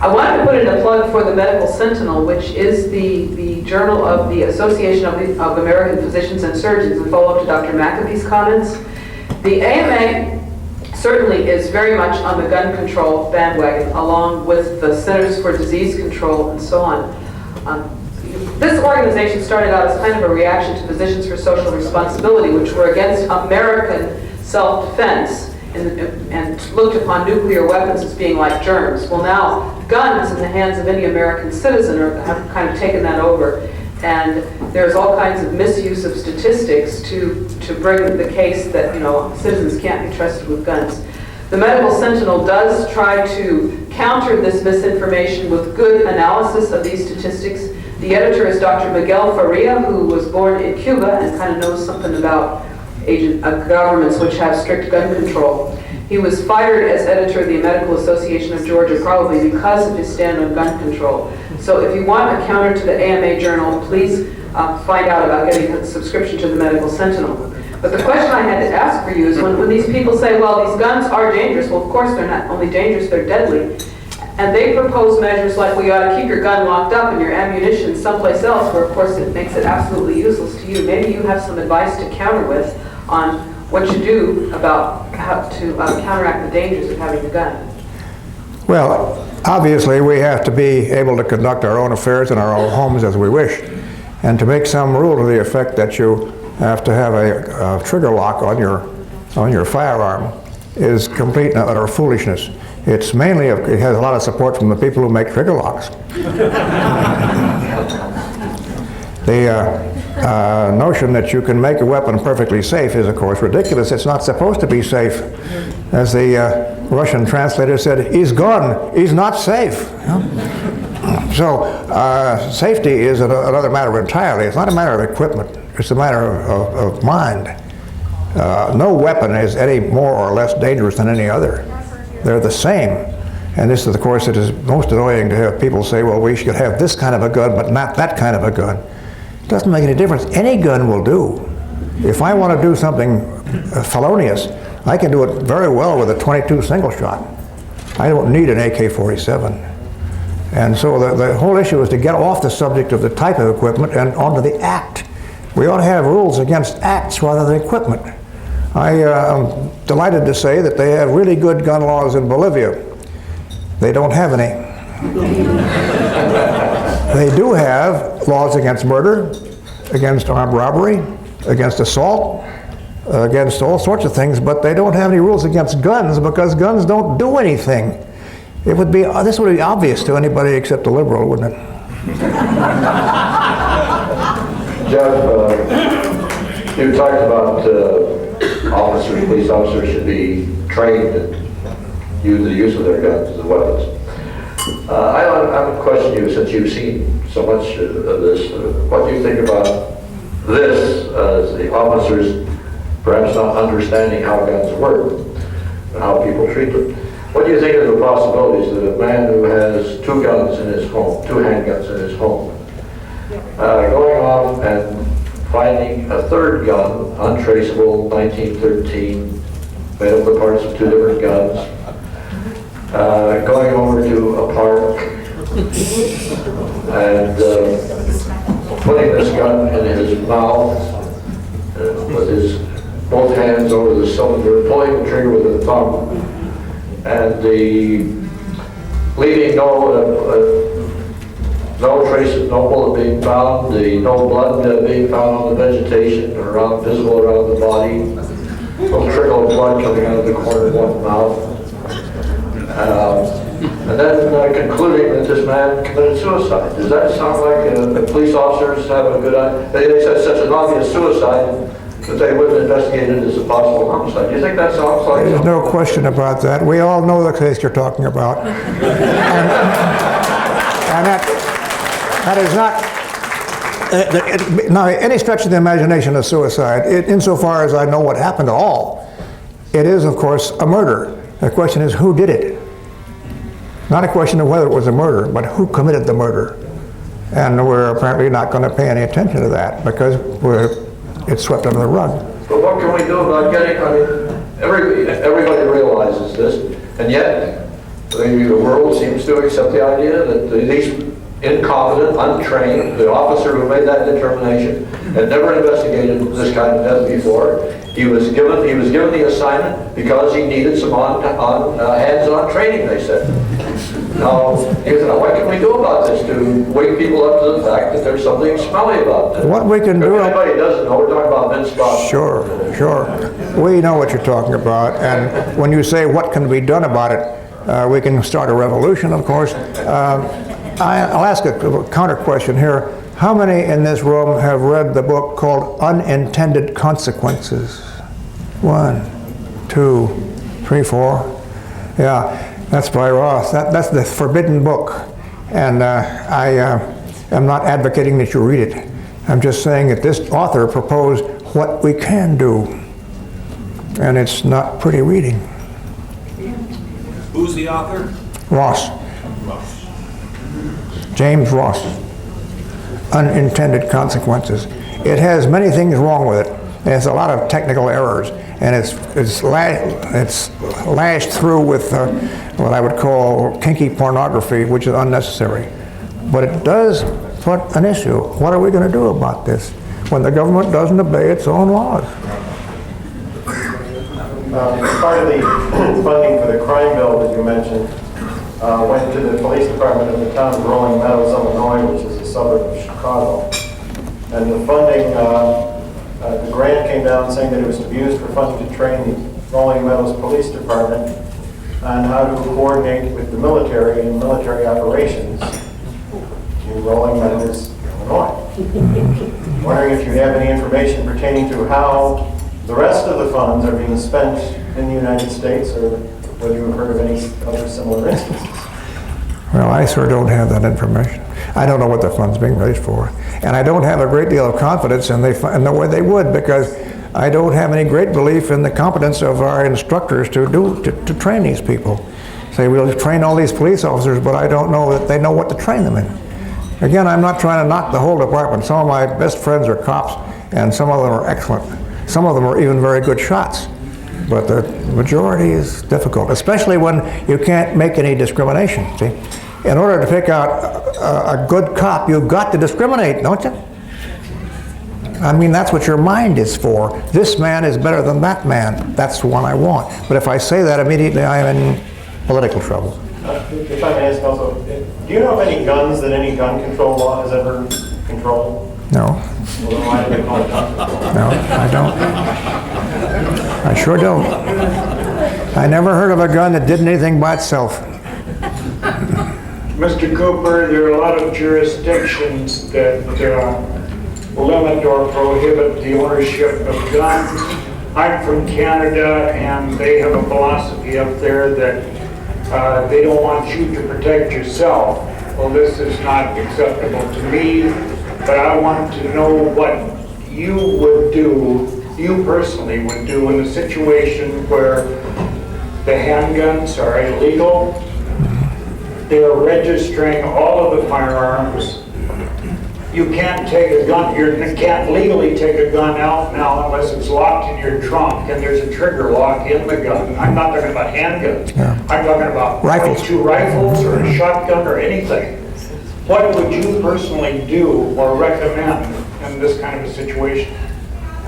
I wanted to put in a plug for the Medical Sentinel, which is the journal of the Association of American Physicians and Surgeons, and follow up to Dr. McAfee's comments. The AMA certainly is very much on the gun control bandwagon, along with the Centers for Disease Control and so on. This organization started out as kind of a reaction to Physicians for Social Responsibility, which were against American self-defense and looked upon nuclear weapons as being like germs. Well, now guns in the hands of any American citizen have kind of taken that over. And there's all kinds of misuse of statistics to bring the case that, you know, citizens can't be trusted with guns. The Medical Sentinel does try to counter this misinformation with good analysis of these statistics. The editor is Dr. Miguel Faria, who was born in Cuba and kind of knows something about governments which have strict gun control. He was fired as editor of the Medical Association of Georgia probably because of his stand on gun control. So if you want a counter to the AMA journal, please find out about getting a subscription to the Medical Sentinel. But the question I had to ask for you is when these people say, well, these guns are dangerous, well, of course they're not only dangerous, they're deadly. And they propose measures like, well, you ought to keep your gun locked up and your ammunition someplace else, where of course it makes it absolutely useless to you. Maybe you have some advice to counter with on what you do about how to counteract the dangers of having a gun. Well, obviously we have to be able to conduct our own affairs in our own homes as we wish. And to make some rule to the effect that you have to have a trigger lock on your firearm is complete and utter foolishness. It's mainly, it has a lot of support from the people who make trigger locks. The notion that you can make a weapon perfectly safe is, of course, ridiculous. It's not supposed to be safe. As the Russian translator said, he's gone, he's not safe. So safety is another matter entirely. It's not a matter of equipment. It's a matter of mind. No weapon is any more or less dangerous than any other. They're the same. And this is, of course, it is most annoying to have people say, well, we should have this kind of a gun, but not that kind of a gun. It doesn't make any difference. Any gun will do. If I want to do something felonious, I can do it very well with a .22 single shot. I don't need an AK-47. And so the whole issue is to get off the subject of the type of equipment and onto the act. We ought to have rules against acts rather than equipment. I am delighted to say that they have really good gun laws in Bolivia. They don't have any. They do have laws against murder, against armed robbery, against assault, against all sorts of things, but they don't have any rules against guns because guns don't do anything. It would be, this would be obvious to anybody except a liberal, wouldn't it? Jeff, you talked about officers, police officers should be trained in the use of their guns as weapons. I would question you, since you've seen so much of this, what do you think about this as the officers perhaps not understanding how guns work and how people treat them? What do you think of the possibilities that a man who has two guns in his home, two handguns in his home, going off and finding a third gun, untraceable, 1913, made up of parts of two different guns, going over to a park and putting this gun in his mouth with his both hands over the cylinder, pulling the trigger with a thumb, and leaving no traces, no bullet being found, no blood being found on the vegetation or visible around the body, no trickle of blood coming out of the corner of one mouth. And then concluding that this man committed suicide. Does that sound like the police officers have a good idea? They said such an obvious suicide that they wouldn't investigate it as a possible homicide. Do you think that sounds like There's no question about that. We all know the case you're talking about. And that is not, now any stretch of the imagination of suicide, insofar as I know what happened at all, it is of course a murder. The question is who did it? Not a question of whether it was a murder, but who committed the murder. And we're apparently not going to pay any attention to that because it's swept under the rug. But what can we do about everybody realizes this, and yet the world seems to accept the idea that these incompetent, untrained, the officer who made that determination had never investigated this kind of death before. He was given the assignment because he needed some hands-on training, they said. Now, what can we do about this to wake people up to the fact that there's something smelly about this? What we can do... If anybody doesn't know, we're talking about Vince Scott. Sure. We know what you're talking about. And when you say what can be done about it, we can start a revolution, of course. I'll ask a counter question here. How many in this room have read the book called Unintended Consequences? 1, 2, 3, 4. Yeah, that's by Roth. That's the forbidden book. And I am not advocating that you read it. I'm just saying that this author proposed what we can do. And it's not pretty reading. Who's the author? Ross. James Ross. Unintended Consequences. It has many things wrong with it. It has a lot of technical errors, and it's lashed through with what I would call kinky pornography, which is unnecessary. But it does put an issue. What are we going to do about this when the government doesn't obey its own laws? Part of the funding for the crime bill that you mentioned went to the police department in the town of Rolling Meadows, Illinois, which is a suburb of Chicago. And the funding, the grant came down saying that it was to be used for funding to train the Rolling Meadows Police Department on how to coordinate with the military and military operations in Rolling Meadows, Illinois. Wondering if you have any information pertaining to how the rest of the funds are being spent in the United States, or whether you've heard of any other similar instances. Well, I sure don't have that information. I don't know what the fund's being raised for. And I don't have a great deal of confidence in the way they would, because I don't have any great belief in the competence of our instructors to train these people. Say, we'll train all these police officers, but I don't know that they know what to train them in. Again, I'm not trying to knock the whole department. Some of my best friends are cops, and some of them are excellent. Some of them are even very good shots. But the majority is difficult, especially when you can't make any discrimination, see? In order to pick out a good cop, you've got to discriminate, don't you? I mean, that's what your mind is for. This man is better than that man. That's the one I want. But if I say that, immediately I am in political trouble. If I may ask also, do you know of any guns that any gun control law has ever controlled? No. Well, then why do they call it gun control? No, I don't. I sure don't. I never heard of a gun that did anything by itself. Mr. Cooper, there are a lot of jurisdictions that limit or prohibit the ownership of guns. I'm from Canada, and they have a philosophy up there that they don't want you to protect yourself. Well, this is not acceptable to me, but I want to know what you would do, you personally would do in a situation where the handguns are illegal. They are registering all of the firearms. You can't take a gun, you can't legally take a gun out now unless it's locked in your trunk and there's a trigger lock in the gun. I'm not talking about handguns. Yeah. I'm talking about Rifles. .22 rifles or a shotgun or anything. What would you personally do or recommend in this kind of a situation?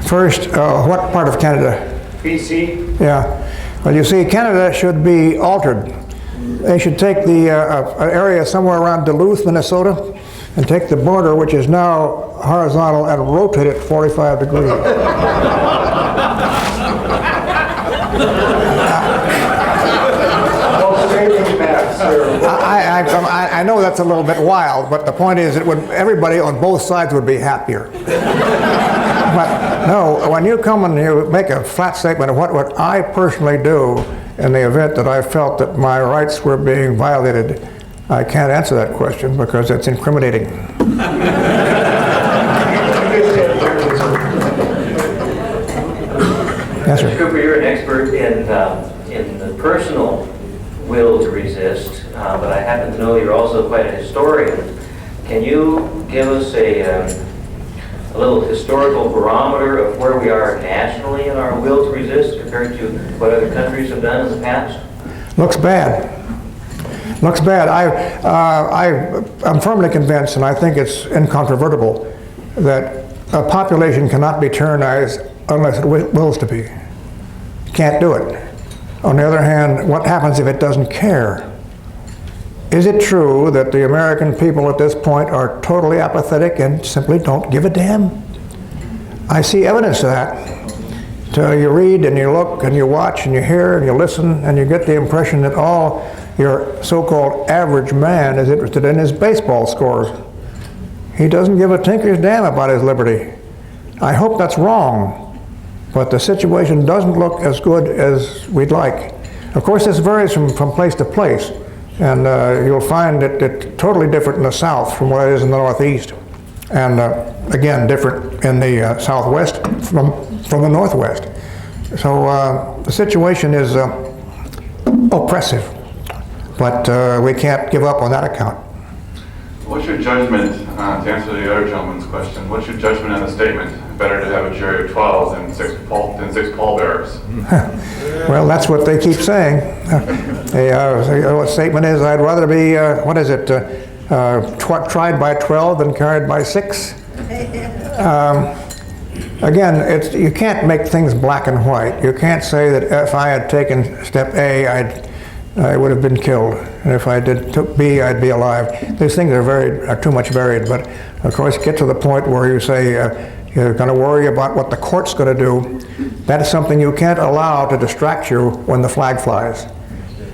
First, what part of Canada? BC? Yeah. Well, you see, Canada should be altered. They should take the area somewhere around Duluth, Minnesota, and take the border, which is now horizontal, and rotate it 45 degrees. I know that's a little bit wild, but the point is, everybody on both sides would be happier. But no, when you come and you make a flat statement of what would I personally do in the event that I felt that my rights were being violated, I can't answer that question because it's incriminating. Yes, sir. Mr. Cooper, you're an expert in the personal will to resist, but I happen to know you're also quite a historian. Can you give us a little historical barometer of where we are nationally in our will to resist compared to what other countries have done in the past? Looks bad. Looks bad. I'm firmly convinced, and I think it's incontrovertible, that a population cannot be tyrannized unless it wills to be. Can't do it. On the other hand, what happens if it doesn't care? Is it true that the American people at this point are totally apathetic and simply don't give a damn? I see evidence of that. So you read and you look and you watch and you hear and you listen and you get the impression that all your so-called average man is interested in his baseball scores. He doesn't give a tinker's damn about his liberty. I hope that's wrong, but the situation doesn't look as good as we'd like. Of course, this varies from place to place, and you'll find that it's totally different in the South from what it is in the Northeast, and again, different in the Southwest from the Northwest. So the situation is oppressive, but we can't give up on that account. What's your judgment, to answer the other gentleman's question, what's your judgment on the statement, better to have a jury of 12 than six pallbearers? Well, that's what they keep saying. The statement is, I'd rather be, tried by 12 than carried by 6. Again, you can't make things black and white. You can't say that if I had taken step A, I would have been killed, and if I took B, I'd be alive. These things are too much varied, but of course get to the point where you say you're going to worry about what the court's going to do. That is something you can't allow to distract you when the flag flies.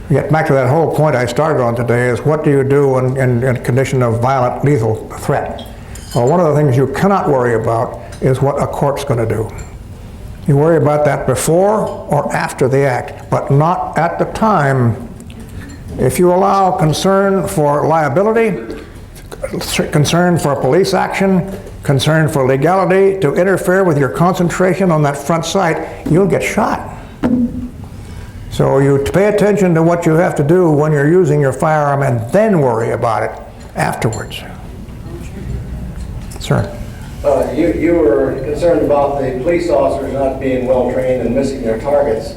Get back to that whole point I started on today, is what do you do in a condition of violent, lethal threat? Well, one of the things you cannot worry about is what a court's going to do. You worry about that before or after the act, but not at the time. If you allow concern for liability, concern for police action, concern for legality to interfere with your concentration on that front sight, you'll get shot. So you pay attention to what you have to do when you're using your firearm and then worry about it afterwards. Sir. You were concerned about the police officers not being well trained and missing their targets.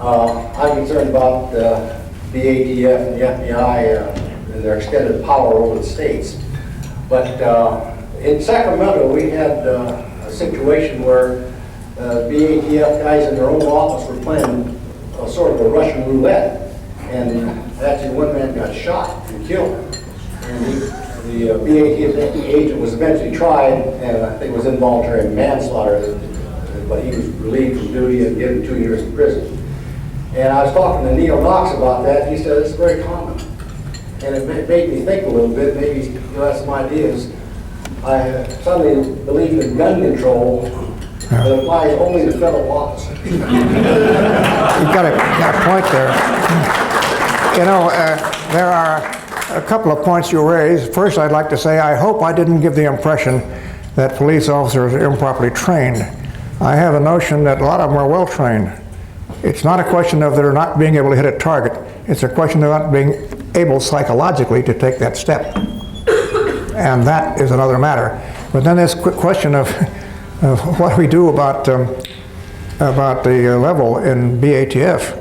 I'm concerned about the ATF and the FBI and their extended power over the states. But in Sacramento, we had a situation where BATF guys in their own office were playing sort of a Russian roulette, and actually one man got shot and killed. And the BATF agent was eventually tried, and I think it was involuntary manslaughter, but he was relieved from duty and given 2 years in prison. And I was talking to Neil Knox about that, and he said it's very common. And it made me think a little bit, maybe you'll have some ideas. I suddenly believe in gun control that applies only to federal officers. You've got a point there. You know, there are a couple of points you raised. First, I'd like to say I hope I didn't give the impression that police officers are improperly trained. I have a notion that a lot of them are well trained. It's not a question of they're not being able to hit a target. It's a question of not being able psychologically to take that step. And that is another matter. But then this question of what we do about the level in BATF.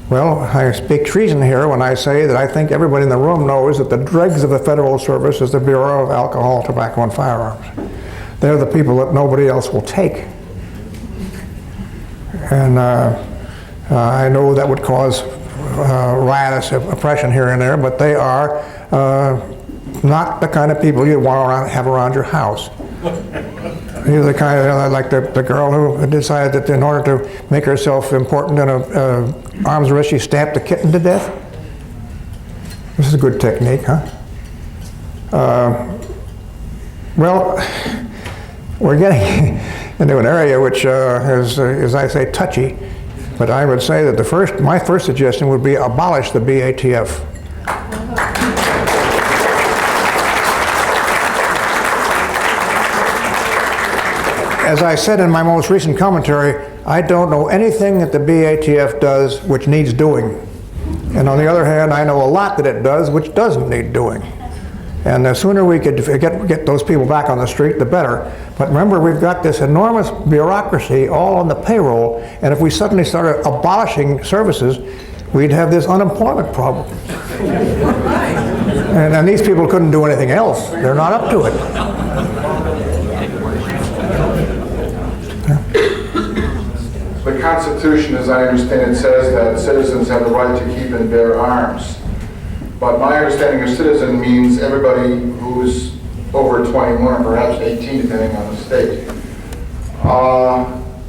Well, I speak treason here when I say that I think everybody in the room knows that the dregs of the Federal Service is the Bureau of Alcohol, Tobacco, and Firearms. They're the people that nobody else will take. And I know that would cause riotous oppression here and there, but they are not the kind of people you want to have around your house. You're the kind of, like the girl who decided that in order to make herself important in a arms race, she stabbed the kitten to death. This is a good technique, huh? Well, we're getting into an area which is, as I say, touchy. But I would say that my first suggestion would be abolish the BATF. As I said in my most recent commentary, I don't know anything that the BATF does which needs doing. And on the other hand, I know a lot that it does which doesn't need doing. And the sooner we could get those people back on the street, the better. But remember, we've got this enormous bureaucracy all on the payroll, and if we suddenly started abolishing services, we'd have this unemployment problem. And these people couldn't do anything else. They're not up to it. The Constitution, as I understand it, says that citizens have the right to keep and bear arms. But my understanding of citizen means everybody who's over 21 or perhaps 18, depending on the state.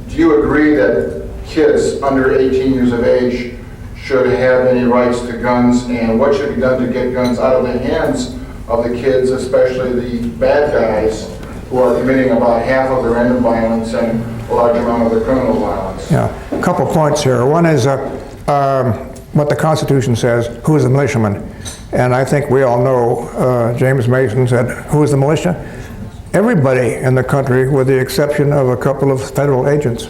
Do you agree that kids under 18 years of age should have any rights to guns, and what should be done to get guns out of the hands of the kids, especially the bad guys who are committing about half of their end of violence and a large amount of their criminal violence? Yeah, a couple points here. One is what the Constitution says, who is the militiaman? And I think we all know, James Mason said, who is the militia? Everybody in the country, with the exception of a couple of federal agents.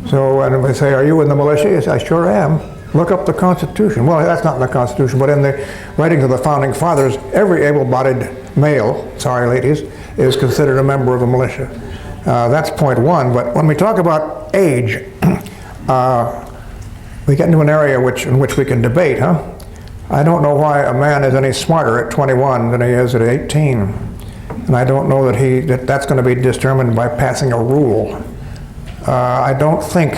So when they say, are you in the militia? Yes, I sure am. Look up the Constitution. Well, that's not in the Constitution, but in the writings of the Founding Fathers, every able-bodied male, sorry ladies, is considered a member of the militia. That's point one. But when we talk about age, we get into an area in which we can debate, huh? I don't know why a man is any smarter at 21 than he is at 18. And I don't know that that's going to be determined by passing a rule. I don't think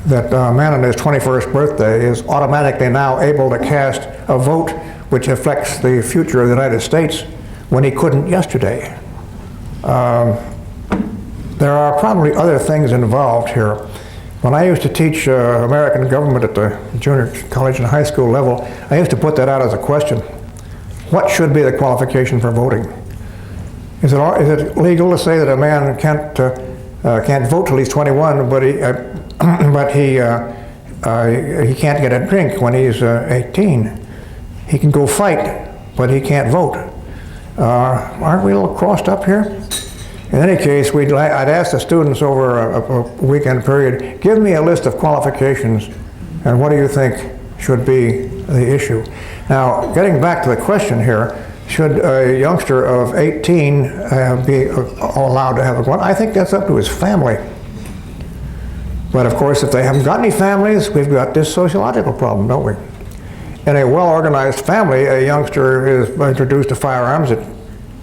that a man on his 21st birthday is automatically now able to cast a vote which affects the future of the United States when he couldn't yesterday. There are probably other things involved here. When I used to teach American government at the junior college and high school level, I used to put that out as a question. What should be the qualification for voting? Is it legal to say that a man can't vote till he's 21, but he can't get a drink when he's 18? He can go fight, but he can't vote. Aren't we a little crossed up here? In any case, I'd ask the students over a weekend period, give me a list of qualifications and what do you think should be the issue. Now, getting back to the question here, should a youngster of 18 be allowed to have a gun? I think that's up to his family. But of course, if they haven't got any families, we've got this sociological problem, don't we? In a well-organized family, a youngster is introduced to firearms at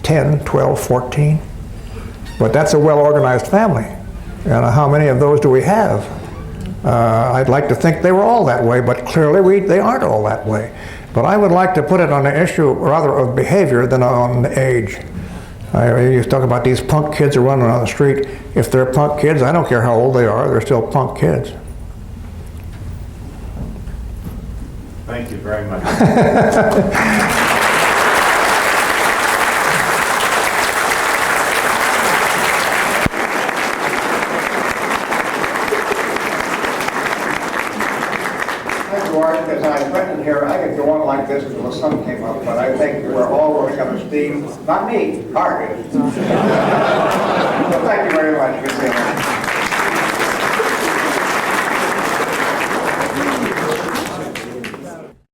10, 12, 14. But that's a well-organized family. And how many of those do we have? I'd like to think they were all that way, but clearly they aren't all that way. But I would like to put it on the issue rather of behavior than on age. You talk about these punk kids who are running on the street. If they're punk kids, I don't care how old they are, they're still punk kids. Thank you very much. Because I've written here, I could go on like this until the sun came up, but I think we're all running out of steam. Not me, Art is. So thank you very much.